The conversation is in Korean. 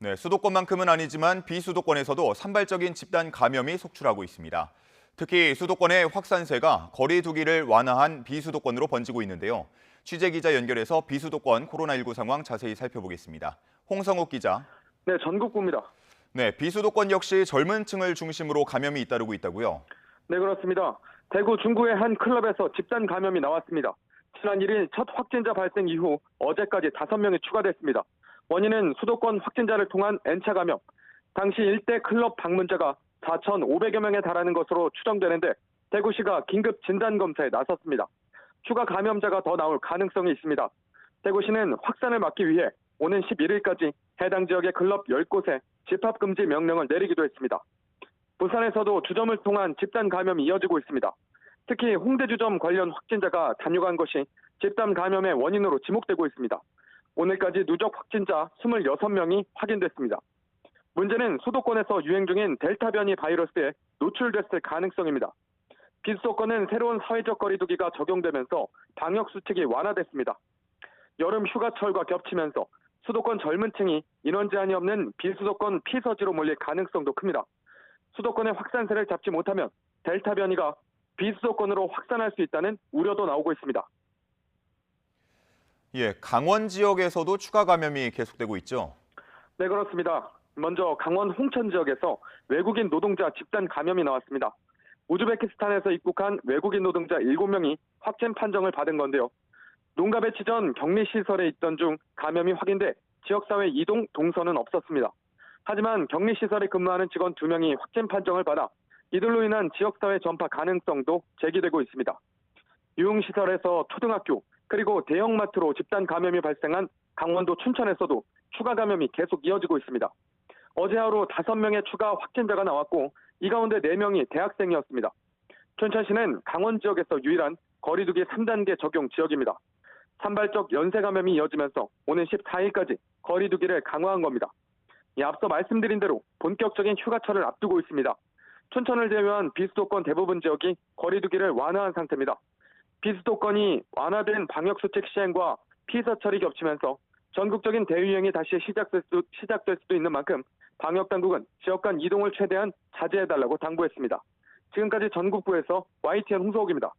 네, 수도권만큼은 아니지만 비수도권에서도 산발적인 집단 감염이 속출하고 있습니다. 특히 수도권의 확산세가 거리 두기를 완화한 비수도권으로 번지고 있는데요. 취재기자 연결해서 비수도권 코로나19 상황 자세히 살펴보겠습니다. 홍성욱 기자. 네, 전국구입니다. 네, 비수도권 역시 젊은 층을 중심으로 감염이 잇따르고 있다고요. 네, 그렇습니다. 대구 중구의 한 클럽에서 집단 감염이 나왔습니다. 지난 1일 첫 확진자 발생 이후 어제까지 5명이 추가됐습니다. 원인은 수도권 확진자를 통한 N차 감염. 당시 일대 클럽 방문자가 4,500여 명에 달하는 것으로 추정되는데 대구시가 긴급 진단검사에 나섰습니다. 추가 감염자가 더 나올 가능성이 있습니다. 대구시는 확산을 막기 위해 오는 11일까지 해당 지역의 클럽 10곳에 집합금지 명령을 내리기도 했습니다. 부산에서도 주점을 통한 집단 감염이 이어지고 있습니다. 특히 홍대 주점 관련 확진자가 다녀간 것이 집단 감염의 원인으로 지목되고 있습니다. 오늘까지 누적 확진자 26명이 확인됐습니다. 문제는 수도권에서 유행 중인 델타 변이 바이러스에 노출됐을 가능성입니다. 비수도권은 새로운 사회적 거리 두기가 적용되면서 방역 수칙이 완화됐습니다. 여름 휴가철과 겹치면서 수도권 젊은 층이 인원 제한이 없는 비수도권 피서지로 몰릴 가능성도 큽니다. 수도권의 확산세를 잡지 못하면 델타 변이가 비수도권으로 확산할 수 있다는 우려도 나오고 있습니다. 예, 강원 지역에서도 추가 감염이 계속되고 있죠. 네, 그렇습니다. 먼저 강원 홍천 지역에서 외국인 노동자 집단 감염이 나왔습니다. 우즈베키스탄에서 입국한 외국인 노동자 7명이 확진 판정을 받은 건데요. 농가 배치 전 격리시설에 있던 중 감염이 확인돼 지역사회 이동 동선은 없었습니다. 하지만 격리시설에 근무하는 직원 2명이 확진 판정을 받아 이들로 인한 지역사회 전파 가능성도 제기되고 있습니다. 유흥시설에서 초등학교 그리고 대형마트로 집단 감염이 발생한 강원도 춘천에서도 추가 감염이 계속 이어지고 있습니다. 어제 하루 5명의 추가 확진자가 나왔고 이 가운데 4명이 대학생이었습니다. 춘천시는 강원 지역에서 유일한 거리두기 3단계 적용 지역입니다. 산발적 연쇄 감염이 이어지면서 오는 14일까지 거리두기를 강화한 겁니다. 앞서 말씀드린 대로 본격적인 휴가철을 앞두고 있습니다. 춘천을 제외한 비수도권 대부분 지역이 거리두기를 완화한 상태입니다. 비수도권이 완화된 방역수칙 시행과 피서철이 겹치면서 전국적인 대유행이 다시 시작될 수도 있는 만큼 방역당국은 지역 간 이동을 최대한 자제해달라고 당부했습니다. 지금까지 전국부에서 YTN 홍서욱입니다.